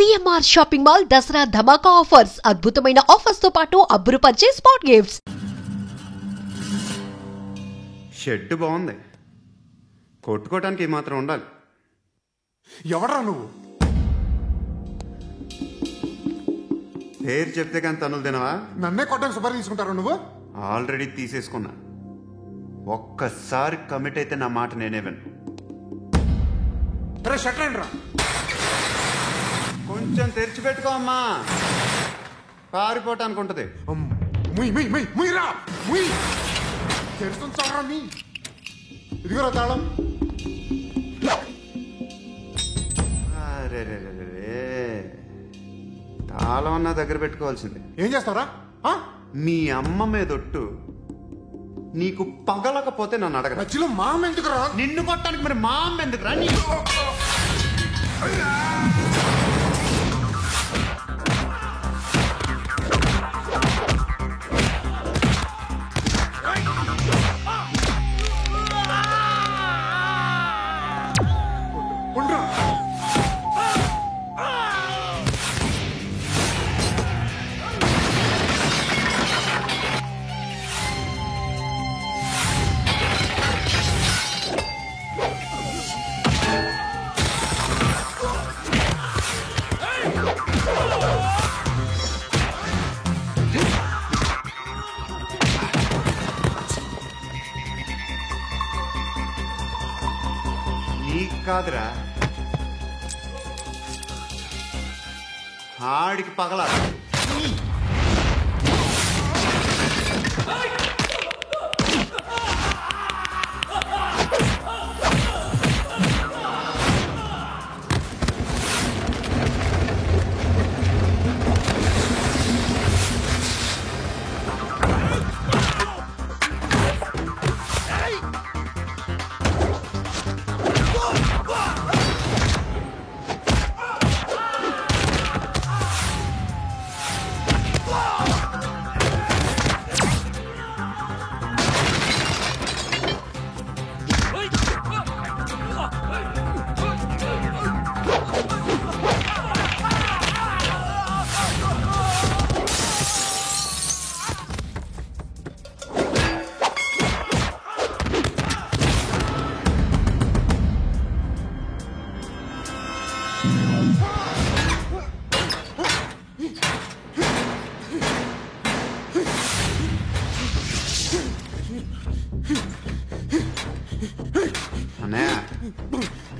CMR shopping mall Dasara ధమాకా offers. అద్భుతమైన offers తో పాటు అబ్బురుపరిచే స్పాట్ గిఫ్ట్స్. షెడ్ బాగుంది, కొట్టుకోవటానికి మాత్రం ఉండాలి. ఎవడరా నువ్వు? పేరు చెప్తే కానీ తనులు తినవా? నన్నే కొట్టడానికి సుపారీ తీసుకుంటారా నువ్వు? ఆల్రెడీ తీసేసుకున్నా. ఒక్కసారి కమిట్ అయితే నా మాట నేనే విను. షట్రండి రా. కొంచెం తెరిచిపెట్టుకో అమ్మా, పారిపోవటానికి ఉంటుంది. తెరుస్తుంది చావరా నీ. ఇదిగోరా తాళం. అరే తాళం అన్నా దగ్గర పెట్టుకోవాల్సింది. ఏం చేస్తారా? మీ అమ్మ మీదొట్టు, నీకు పగలకపోతే నన్ను అడగరా. మధ్యలో మా అమ్మ ఎందుకు రా? నిన్ను కొట్టడానికి మరి మా అమ్మ ఎందుకు రా? నీకు కాదురా, ఆడికి పగల.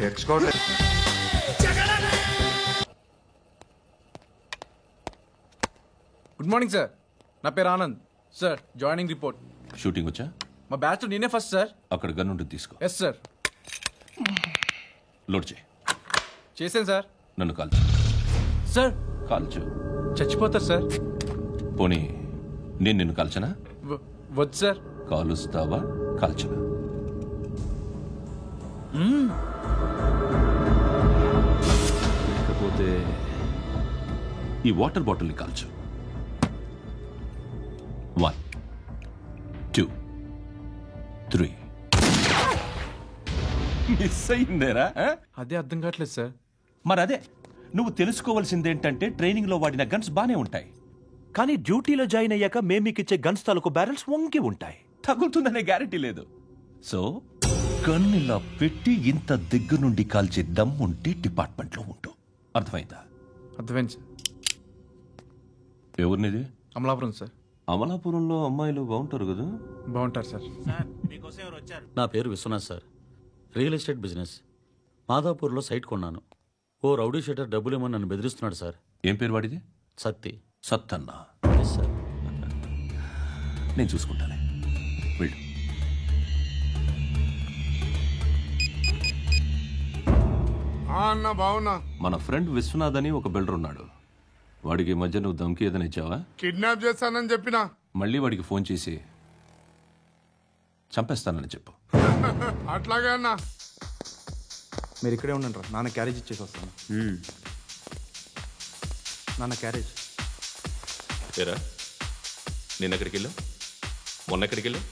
తెచ్చుకోవట్లేదు. గుడ్ మార్నింగ్ సార్, నా పేరు Anand sir. Joining report. Shooting వచ్చా? మా బ్యాచ్ నేనే ఫస్ట్ సార్. అక్కడ గన్ ఉంటుంది, తీసుకో. Yes sir. లోడ్ చేయి. చేశాను సార్. నన్ను కాల్చు. సార్ కాల్చు. చచ్చిపోతారు సార్. పోనీ నేను నిన్ను కాల్చనా? వద్దు సార్. కాలుస్తావా కాల్చనా? లేకపోతే ఈ వాటర్ బాటిల్ని కాల్చు. 1 2 3. మిస్ అయిందేరా? అదే అర్థం కావట్లేదు సార్. మరి అదే నువ్వు తెలుసుకోవాల్సిందేంటంటే ట్రైనింగ్ లో వాడిన గన్స్ బానే ఉంటాయి, కానీ డ్యూటీలో జాయిన్ అయ్యాక మేము మీకు ఇచ్చే గన్స్ తాలూకు బ్యారెల్స్ వంగి ఉంటాయి. తగులుతుందనే గ్యారెంటీ లేదు. సో గన్ ఇలా పెట్టి ఇంత దగ్గర నుండి కాల్చే దమ్ ఉంటే డిపార్ట్మెంట్ లో ఉంటూ. అర్థమైందా? అర్థమైంది సార్. ఎవరినిది? అమలాపురం సార్. అమలాపురంలో అమ్మాయిలు బాగుంటారు కదా? బాగుంటారు సార్. నా పేరు Vishwanath sir. Real estate business. మాదాపూర్లో సైట్ కొన్నాను. ఓ రౌడీ షెటర్ డబ్బులు ఏమని నన్ను బెదిరిస్తున్నాడు సార్. ఏం పేరు వాడిది? సత్తి. సత్తన్నా? Yes sir. నేను చూసుకుంటానే, వెళ్ళు. అన్న బావున్నా. మన ఫ్రెండ్ విశ్వనాథ్ అని ఒక బిల్డర్ ఉన్నాడు. వాడికి మధ్య నువ్వు ధమ్కి ఏదైనా ఇచ్చావా? కిడ్నాప్ చేస్తానని చెప్పినా. మళ్ళీ వాడికి ఫోన్ చేసి చంపేస్తానని చెప్పు. అట్లాగే అన్నా. మీరు ఇక్కడే ఉండండి రా, నాన్న క్యారేజ్ ఇచ్చేసి వస్తాను. నాన్న క్యారేజ్. ఏరా, నిన్న ఎక్కడికి వెళ్ళావు? మొన్న ఎక్కడికి వెళ్ళావు?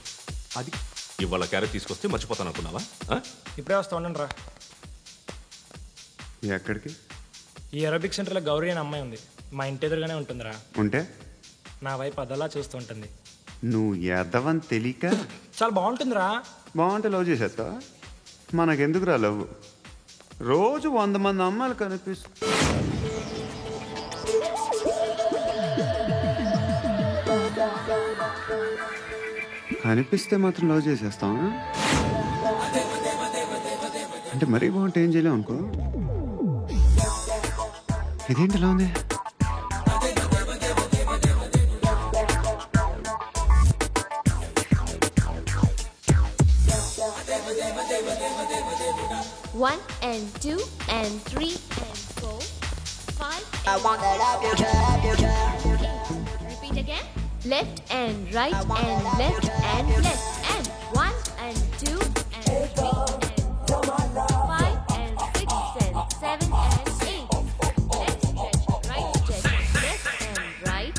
అది ఇవాళ క్యారెట్ తీసుకొస్తే మర్చిపోతాను అనుకున్నావా? ఇప్పుడే వస్తా ఉండండి రా. ఎక్కడికి? ఈ ఏరోబిక్ సెంటర్లో గౌరీ అనే అమ్మాయి ఉంది. మా ఇంటి ఎదురుగానే ఉంటుందిరా. ఉంటే నా వైపు అదలా చూస్తూ ఉంటుంది. నువ్వు ఎదవని తెలియక చాలా బాగుంటుందిరా. బాగుంటే లవ్ చేసేస్తావా? మనకెందుకురా లవ్? రోజు 100 మంది అమ్మాయిలు కనిపిస్తే మాత్రం లవ్ చేసేస్తావా? అంటే మరీ బాగుంటే ఏం చేయలేవు అనుకో. ఇదేంటి ఇలా ఉంది? One and two and three and four, five. I want that love you care. Repeat again. Left and right and left and left and one and two and three and four, five and six and seven and eight. Left stretch, right stretch, left and right,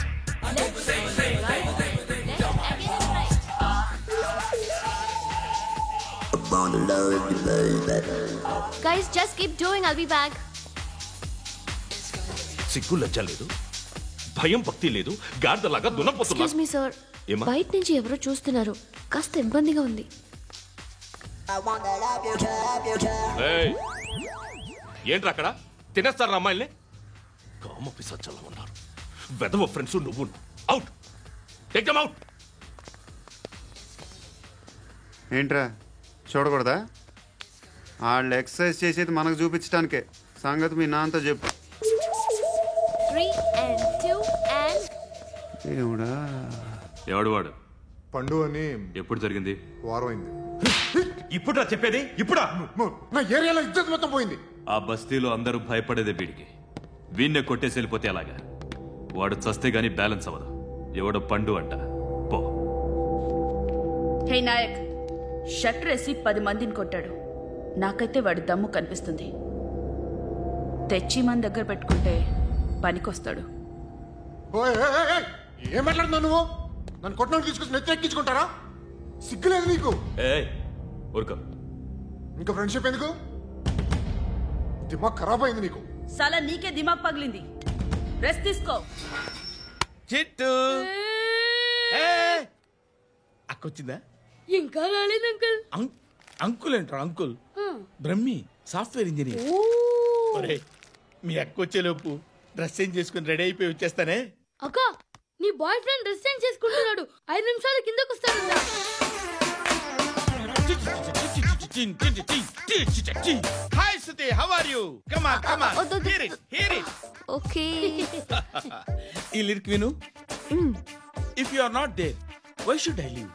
left and right, left again and right. Guys, just keep doing. I'll be back. సిగ్గు లజ్జ లేదు, భయం భక్తి లేదు, గాడిదలాగా దున్నపోతున్నా. Excuse me, sir. ఏమా? బయట నుంచి ఎవరో చూస్తున్నారు. కాస్త ఇబ్బందిగా ఉంది. I want that love you care. ఏయ్, ఏంట్రా అక్కడ తినేస్తారా అమ్మాయిల్ని? కామ పిశాచాలా ఉన్నారు. వెదవ ఫ్రెండ్స్ నువ్వు. Out, take them out. ఏంట్రా చూడకూడదా? వాళ్ళు ఎక్సర్సైజ్ చేసేది మనకు చూపించడానికే. సంగతి మీ నాన్నతో చెప్పు. 3 and 2 and దేవుడా. ఎవడు వాడు? పండు అని ఎప్పుడు జరిగింది? వారం అయింది. ఇప్పుడా చెప్పేది? ఇప్పుడా? నా ఏరియాలో ఇజ్జత్ మొత్తం పోయింది. ఆ బస్తీలో అందరూ భయపడేదే వీడికి. వీణ్ణే కొట్టేసి వెళ్ళిపోతే అలాగా? వాడు చస్తే గానీ బ్యాలెన్స్ అవ్వదు. ఎవడో పండు అంట. పో. హే నాయక్, షట్టర్ వేసి 10 మందిని కొట్టాడు. నాకైతే వాడి దమ్ము కనిపిస్తుంది. తెచ్చి మన దగ్గర పెట్టుకుంటే పనికొస్తాడు. ఓయ్, ఏయ్, ఏయ్, ఏయ్, ఏం మాట్లాడుతున్నావు నువ్వు? నన్ను కొట్టడానికి తీసుకొచ్చి నెత్తి ఎక్కించుకుంటారా? సిగ్గులేదు నీకు? ఏయ్ ఊరుకో. ఇంకా ఫ్రెండ్షిప్ ఎందుకు? దిమాగ్ ఖరాబ్ అయింది నీకు. సలా నీకే దిమాగ్ పగిలింది. రెస్ట్ తీసుకో. చిట్టు అక్కొచ్చిందా? ఇంకా రాలేదు అంకుల్. అంకుల్ ఏంట్రా? Uncle Brahmi software engineer. మీ అక్కొచ్చేలోపు డ్రెస్ చేంజ్ చేసుకుని రెడీ అయిపోయి వచ్చేస్తానే. అక్క, నీ బాయ్ ఫ్రెండ్ డ్రెస్ చేంజ్ చేసుకుంటున్నాడు. 5 నిమిషాలు కిందకు వస్తాడు. Hi Shruti, how are you? Come on come on, hear it hear it. Okay. ఈ లిరిక్ విను. If you are not there why should I live?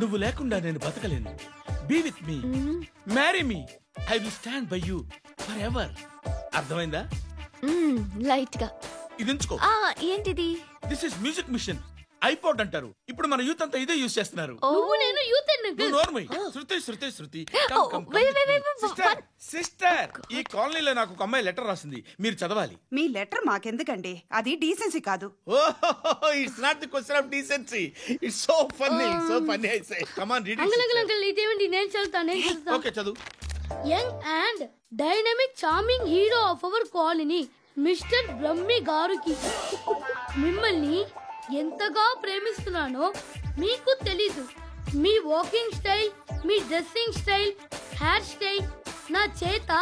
నువ్వు లేకుండా నేను బతకలేను. Be with me, marry me, I will stand by you forever. అర్థమైందా? Light గా. ఇది ఉంచుకో. ఏంటిది? This is music machine. IPod అంటారు. ఇప్పుడు మన యూత్ అంతా ఇదే యూజ్ చేస్తున్నారు. నువ్వు నేను యూత్ శృతి శృతి శృతి. wait. సిస్టర్, ఈ కాలనీలో నాకు ఒక అమ్మాయి లెటర్ రాసింది. మీరు చదవాలి. మీ లెటర్ మాకెందుకండి? అది డీసెన్సీ కాదు. It's not the question of decency. It's so funny, so funny. I say come on read it. Uncle ఇదేంటి? నేను చదువుతాను. ఓకే చదువు. Young and dynamic charming hero of our colony mister Brahmi గారికి మిమ్మల్ని ఎంతగా ప్రేమిస్తున్నానో మీకు తెలీదు. మీ వాకింగ్ స్టైల్, మీ డ్రెస్సింగ్ స్టైల్, హెయిర్ స్టైల్ నా చేత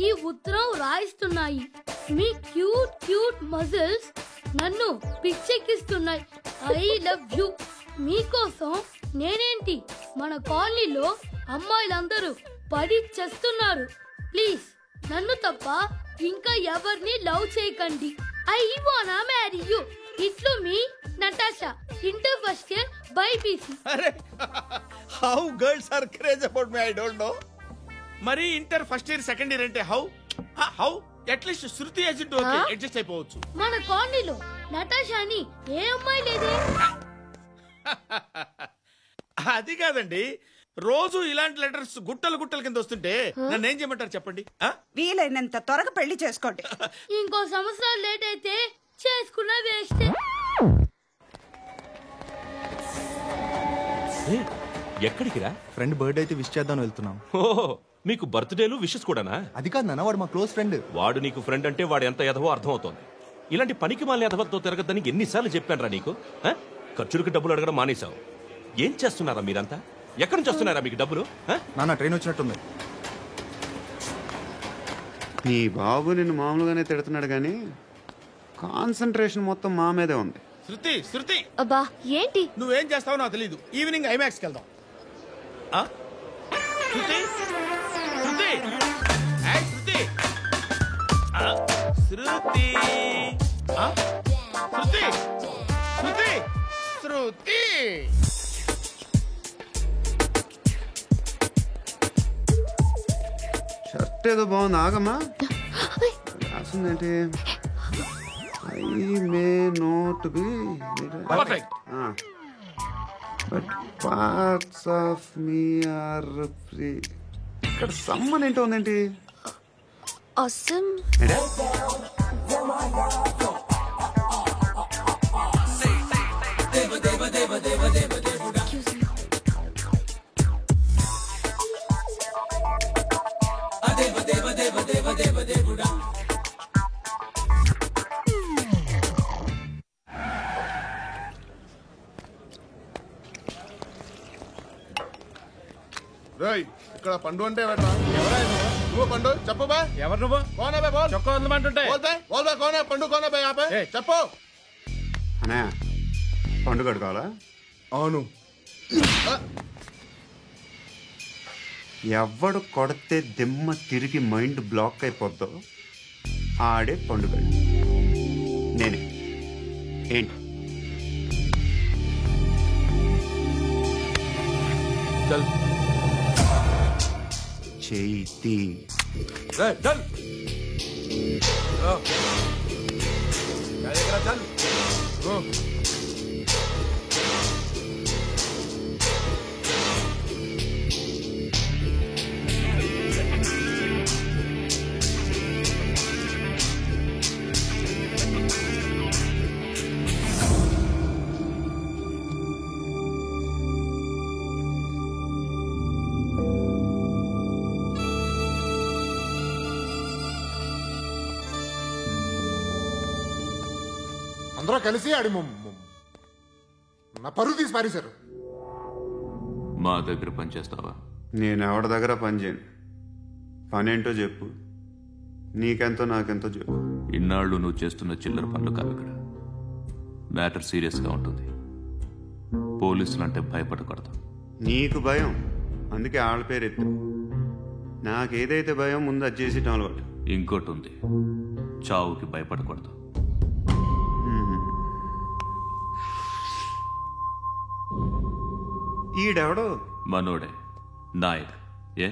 ఈ ఉత్తరం రాయిస్తున్నాయి. మీ క్యూట్ క్యూట్ మజిల్స్ నన్ను పిచ్చెక్కిస్తున్నాయి. I love you. మీకోసం నేనేంటి, మన కాలనీలో అమ్మాయిలందరూ పడి చేస్తున్నారు. ప్లీజ్ నన్ను తప్ప ఇంకా ఎవరిని లవ్ చేయకండి. ఐ వానా మ్యారీ యూ. ఇట్లు మీ Natasha, inter first year BiPC. అరే, how girls are craze about me I don't know. మరి inter first year second year అంటే how how at least Shruti agent okay adjust అయిపోవచ్చు. మన కాలనీలో నటాషాని ఏ అమ్మాయి లేదే. అది కాదండి, రోజు ఇలాంటి లెటర్స్ గుట్టలు గుట్టల కింద వస్తుంటే నన్ను ఏం చేయమంటారు చెప్పండి? వీలైనంత త్వరగా పెళ్లి చేసుకోండి. ఇంకో సంవత్సరాలు లేట్ అయితే చేసుకున్న వేస్ట్. ఎక్కడికి రా? ఫ్రెండ్ బర్త్డే అయితే విష్ చేద్దాం వెళ్తున్నాం. ఓ మీకు బర్త్డేలు విషెస్ కూడానా? అది కాదు నాన్న, వాడు మా క్లోజ్ ఫ్రెండ్. వాడు నీకు ఫ్రెండ్ అంటే వాడు ఎంత ఎదవో అర్థమవుతోంది. ఇలాంటి పనికి మాలిన ఎదవతో తిరగద్దని ఎన్నిసార్లు చెప్పానురా నీకు? ఖర్చులకు డబ్బులు అడగడం మానేశావు. ఏం చేస్తున్నారా మీరంతా? ఎక్కడి నుంచి వస్తున్నారా మీకు డబ్బులు? నాన్న ట్రైన్ వచ్చినట్టుంది. నీ బాబు నిన్ను మామూలుగానే తిడుతున్నాడు కానీ కాన్సన్ట్రేషన్ మొత్తం మా మీదే ఉంది. శృతి శృతి, అబ్బా ఏంటి? నువ్వేం చేస్తావో నాకు తెలీదు. ఈవినింగ్ ఐమాక్స్కి వెళ్దాం. శృతి శృతి ఏయ్ శృతి శృతి శృతి శృతి శృతి షర్ట్ ఏదో బాగుంది, ఆగమ్మా. రాసిందేంటి? I may not be perfect but parts of me are free. ఇక్కడ సమ్మన్ ఏంటో ఉందేంటి? awesome. ఇక్కడ పండు అంటే నువ్వు పండు చెప్పు బా. ఎవరు నువ్వు? కోనే బే బోల్. చొక్కా వదలమంటుంటే బోల్ బే కోనే పండు కోనే బే ఆపే చెప్పు. అనే పండుగ కావాలా? అవును. ఎవడు కొడితే దిమ్మ తిరిగి మైండ్ బ్లాక్ అయిపోద్దో ఆడే పండుగ. నేనే. ఏంటి? చేతి అందరూ కలిసి ఆడి నా పరువు తీసి పారేశారు. మా దగ్గర పనిచేస్తావా? నేను ఎవరి దగ్గర పని చేయను. పనేంటో చెప్పు. నీకెంతో నాకెంతో చెప్పు. ఇన్నాళ్ళు నువ్వు చేస్తున్న చిల్లర పనులు కావు. ఇక్కడ మ్యాటర్ సీరియస్గా ఉంటుంది. పోలీసులు అంటే భయపడకూడదు. నీకు భయం, అందుకే ఆళ్ళ పేరు ఎత్తు. నాకేదైతే భయం ముందు అది చేసేటం అలవాటు. ఇంకోటి ఉంది, చావుకి భయపడకూడదు. ఈడెవడో మనోడే నాయక్. ఏ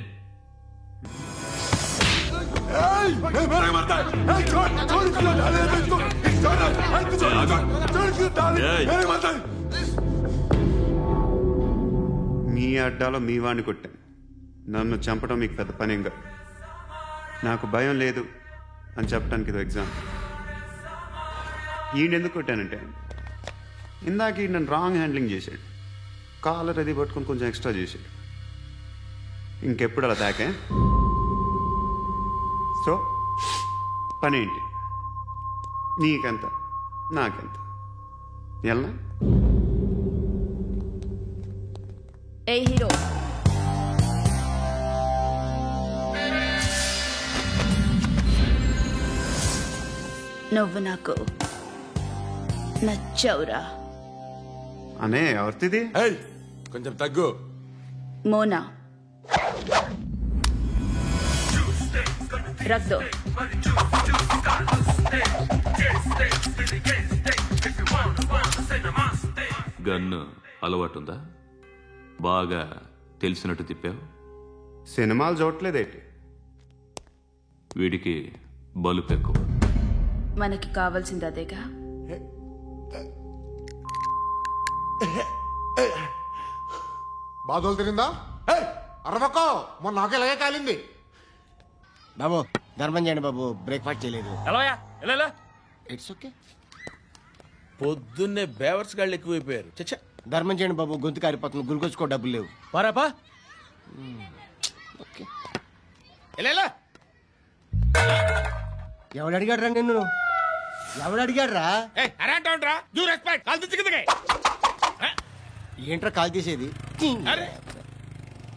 మీ అడ్డాలో మీ వాడిని కొట్టాను. నన్ను చంపడం మీకు పెద్ద పనేంగా. నాకు భయం లేదు అని చెప్పడానికి ఇది ఎగ్జామ్. ఈయనెందుకు కొట్టానంటే ఇందాక ఈ నన్ను రాంగ్ హ్యాండ్లింగ్ చేశాడు. కాలర్ అది పట్టుకొని కొంచెం ఎక్స్ట్రా చేశాడు. ఇంకెప్పుడు అలా తాకే. సో పనేంటి? నీకెంత నాకెంత ఎలా? ఏ హీరో, నువ్వు నాకు నచ్చవురా. అనే ఎవరిది? కొంచెం తగ్గు. మోనా రక్ దో. గన్ను అలవాటుందా? బాగా తెలిసినట్టు తిప్పావు. సినిమాలు చూడట్లేదేంటి? వీడికి బలుపు ఎక్కువ. మనకి కావాల్సింది అదేగా. బాధలు తిరిందా? అరవకో, మొన్న నాకు ఇలాగే కాలింది. బాబు ధర్మం చేయండి బాబు, బ్రేక్ఫాస్ట్ చేయలేదు. It's okay. పొద్దున్నే బేవర్స్ గాళ్ళు ఎక్కువైపోయారు. చచ్చా, ధర్మం చేయండి బాబు, గొంతు కారిపోతుంది, గురికొచ్చుకో డబ్బులు లేవు. పారాపా. ఓకే ఎవడు అడిగాడు రా నిన్ను? ఎవడు అడిగాడు రా? ఏంట్రా కాల్ తీసేది?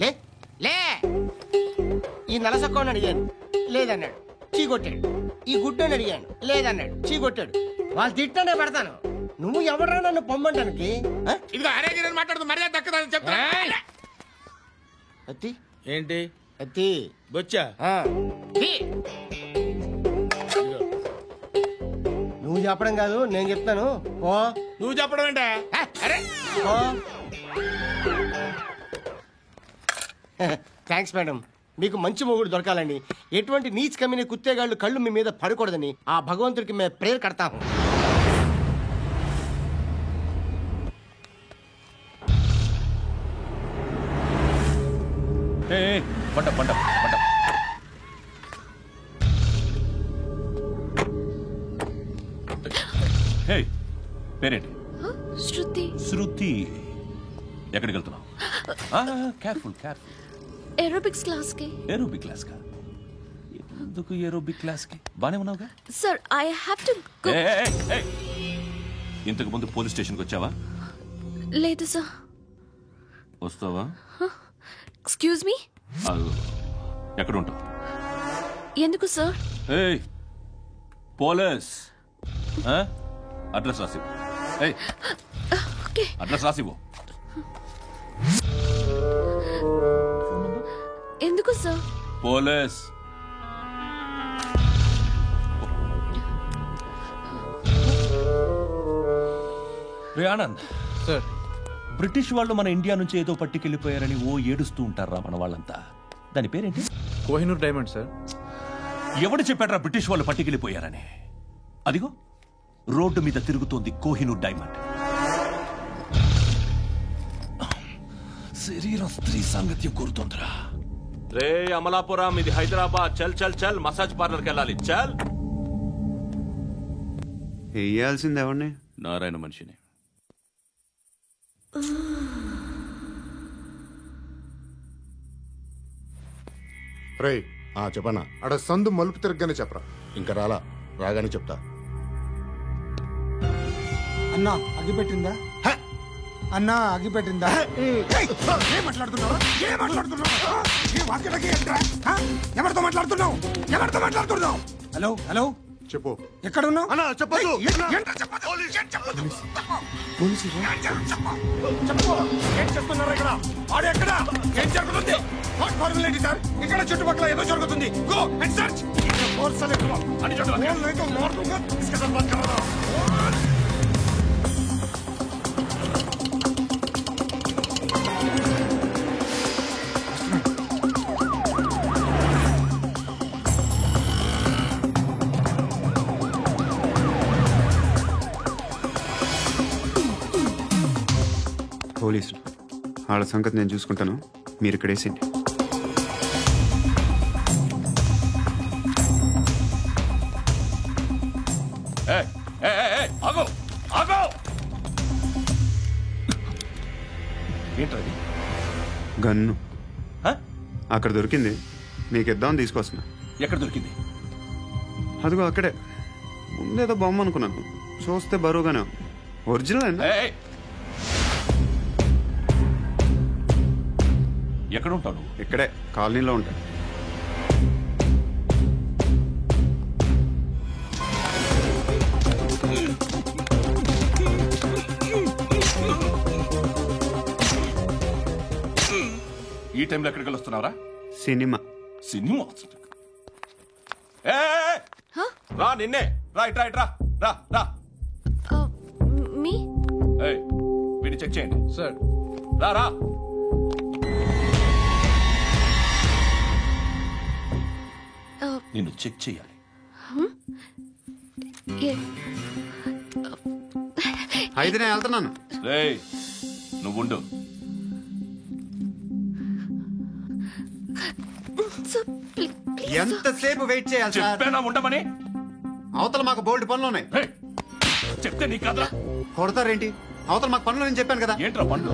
లే లే. ఈ నలసక్కని అడిగాను, లేదన్నాడు, చీ కొట్టాడు. ఈ గుడ్డని అడిగాను, లేదన్నాడు, చీ కొట్టాడు. వాళ్ళు తిట్టానే పెడతాను. నువ్వు ఎవడరా నన్ను పొమ్మంటానికి? ఇదిగో అరే మాట్లాడుతూ మర్యాద దక్కదని చెప్తా. అత్తి ఏంటి అత్తి బొచ్చా? నువ్వు చెప్పడం కాదు, నేను చెప్తాను. ఓ నువ్వు చెప్పడం ఏంటా? అరే థ్యాంక్స్ మేడం. మీకు మంచి మొగుడు దొరకాలని, ఎటువంటి నీచ్ కమ్మిన కుత్తేగాళ్ళు కళ్ళు మీ మీద పడకూడదని ఆ భగవంతుడికి మేము ప్రేయర్ కడతాము. పంట పంట పంట. హే, పేరేంటి? శృతి. శృతి. ఎక్కడికి వెళ్తున్నావు? Careful careful. ఏరోబిక్స్ క్లాస్ కి. ఏరోబిక్ క్లాస్ కా? ఎందుకు ఏరోబిక్ క్లాస్ కి? బానే ఉన్నావుగా? Sir I have to go. ఇంతకు ముందు పోలీస్ స్టేషన్కి వచ్చావా? లేదు సార్. వస్తావా? Excuse me. ఎక్కడ ఉంటావు? ఎందుకు సార్? పోలీస్ అడ్రస్ రాసివ్వు. అడ్రస్ రాసివ్వు. ఎందుకు సార్? పోలీస్. రే ఆనంద్ సార్, బ్రిటిష్ వాళ్ళు మన ఇండియా నుంచి ఏదో పట్టుకెళ్ళిపోయారని ఓ ఏడుస్తూ ఉంటారా మన వాళ్ళంతా? దాని పేరేంటి? Kohinoor diamond sir. ఎవడు చెప్పాడ్రా బ్రిటిష్ వాళ్ళు పట్టుకెళ్ళిపోయారని? అదిగో రోడ్డు మీద తిరుగుతోంది కోహినూర్ డైమండ్. శరీరం స్త్రీ సాంగత్యం కోరుతోందిరా. రే అమలాపురం, ఇది హైదరాబాద్. చల్ చల్ చల్, మసాజ్ పార్లర్కి వెళ్ళాలి. చల్. వేయాల్సింది ఎవరిని? నారాయణ మనిషిని. రే చెప్పనా? అడ సందు మలుపు తిరగగానే చెప్పరా. ఇంకా రాగానే చెప్తా. అన్నా అగిపెట్టిందా? అన్నా అగిపెట్టిందా? ఏం మాట్లాడుతున్నావు? ఎవరితో మాట్లాడుతున్నావు? ఎవరితో మాట్లాడుతున్నావు? హలో హలో, చెప్పు. ఎక్కడ ఉన్నావు? చెప్పదు. ఏం చేస్తున్నారు ఇక్కడ? ఆడు ఎక్కడ? ఏం జరుగుతుంది? వాట్ ఫార్ములేంటి సార్? ఇక్కడ చుట్టుపక్కల ఏదో జరుగుతుంది. Go and search. అని పోలీసులు వాళ్ళ సంగతి నేను చూసుకుంటాను, మీరు ఇక్కడ వేసేయండి. ఏంటది? గన్ను అక్కడ దొరికింది, నీకు ఇద్దామని తీసుకొస్తున్నా. ఎక్కడ దొరికింది? అదిగో అక్కడే. ముందేదో బొమ్మ అనుకున్నాను, చూస్తే బరువుగానే ఒరిజినల్ అండి. ఎక్కడ ఉంటావు? ఇక్కడే కాలనీలో ఉంటాను. ఈ టైంలో ఎక్కడికి వస్తున్నావురా? సినిమా. సినిమా? రా, నిన్నే. రా ఇట్రా ఇట్రా. రా రా. మీ వీడిని చెక్ చేయండి. సార్ రా రా. నిన్ను చెక్ చేయాలి. అయితే నేను వెళ్తున్నాను. నువ్వుండు. ఎంతసేపు వెయిట్ చేయాలి? చెప్పేనా ఉండమని? అవతల మాకు బోల్డ్ పనులు ఉన్నాయి. చెప్తే నీ కదా కొడతారేంటి? అవతల మాకు పనులు నేను చెప్పాను కదా. ఏంట్రా పనులు?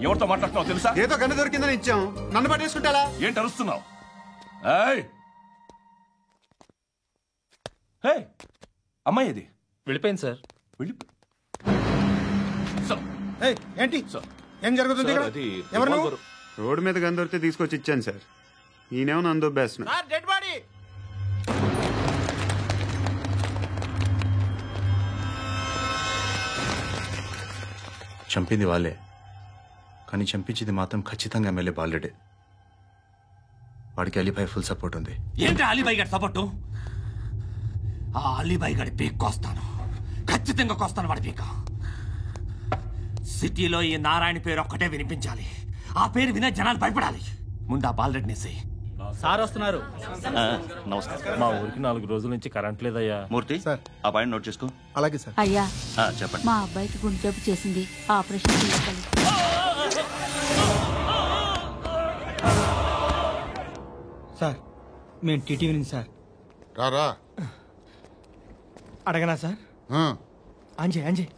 ఎవరితో మాట్లాడుతున్నావు తెలుసా? ఏదో గన్ను దొరికిందని ఇచ్చాం, నన్ను పట్టేసుకుంటా. ఏంటి అరుస్తున్నావు? హే అమ్మాయి ఇది వెళ్ళిపోయింది సార్. ఏంటి ఏం జరుగుతుంది ఇక్కడ? ఎవరు నువ్వు? రోడ్డు మీద గన్ దొరికితే తీసుకొచ్చి ఇచ్చాను సార్. ఈయనేమో నన్ను దొబ్బేస్తున్నా. Dead body. చంపింది వాళ్ళే, కానీ చంపించింది మాత్రం ఖచ్చితంగా ఎమ్మెల్యే బాలుడే. వాడికి అలీభాయ్ ఫుల్ సపోర్ట్ ఉంది. ఏంటి అలీబాయి గారి సపోర్టు? ఆ అలీబాయి గారి పీక్ కోస్తాను, ఖచ్చితంగా కోస్తాను వాడి పీక. సిటీలో ఈ నారాయణ పేరు ఒక్కటే వినిపించాలి. ఆ పేరు వినే జనాలు భయపడాలి. ముందు ఆ బాలరెడ్డిని సార్ వస్తున్నారు. నమస్కారం. మా ఊరికి 4 రోజుల నుంచి కరెంట్ లేదయ్యా. మూర్తి ఆ పాయింట్ నోట్ చేసుకో. అలాగే సార్. అయ్యా చెప్పండి. మా అబ్బాయికి గుండె జబ్బు చేసింది, ఆపరేషన్ చేయాలి. సార్ మేము టీటీవీ నుంచి సార్. రారా. అడగనా సార్? అంజయ్ అంజయ్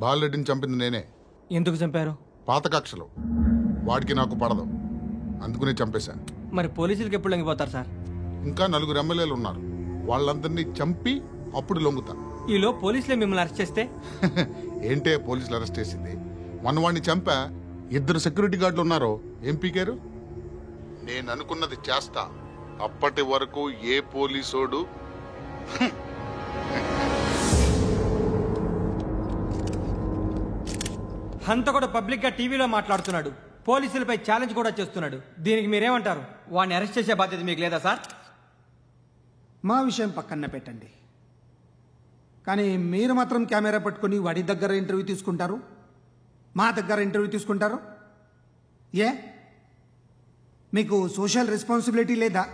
బాలరెడ్డిని చంపింది నేనే. ఎందుకు చంపారు? పాత కక్షలు, వాడికి నాకు పడదు, అందుకునే చంపేశాను. మరి పోలీసులకి ఎప్పుడు లొంగిపోతారు సార్? ఇంకా 4 ఎమ్మెల్యేలు ఉన్నారు, వాళ్ళందరినీ చంపి అప్పుడు లొంగుతా. ఈలో పోలీసులే మిమ్మల్ని అరెస్ట్ చేస్తే? ఏంటే పోలీసులు అరెస్ట్ చేసింది? మొన్న వాడిని చంపా, 2 సెక్యూరిటీ గార్డులు ఉన్నారు, ఏం పీకారు? నేను అనుకున్నది చేస్తా, అప్పటి వరకు ఏ పోలీసోడు అంత కూడా పబ్లిక్ గా టీవీలో మాట్లాడుతున్నాడు, పోలీసులపై ఛాలెంజ్ కూడా చేస్తున్నాడు. దీనికి మీరేమంటారు? వాడిని అరెస్ట్ చేసే బాధ్యత మీకు లేదా సార్? మా విషయం పక్కన పెట్టండి, కానీ మీరు మాత్రం కెమెరా పట్టుకుని వాడి దగ్గర ఇంటర్వ్యూ తీసుకుంటారు, మా దగ్గర ఇంటర్వ్యూ తీసుకుంటారు. ఏ మీకు సోషల్ రెస్పాన్సిబిలిటీ లేదా?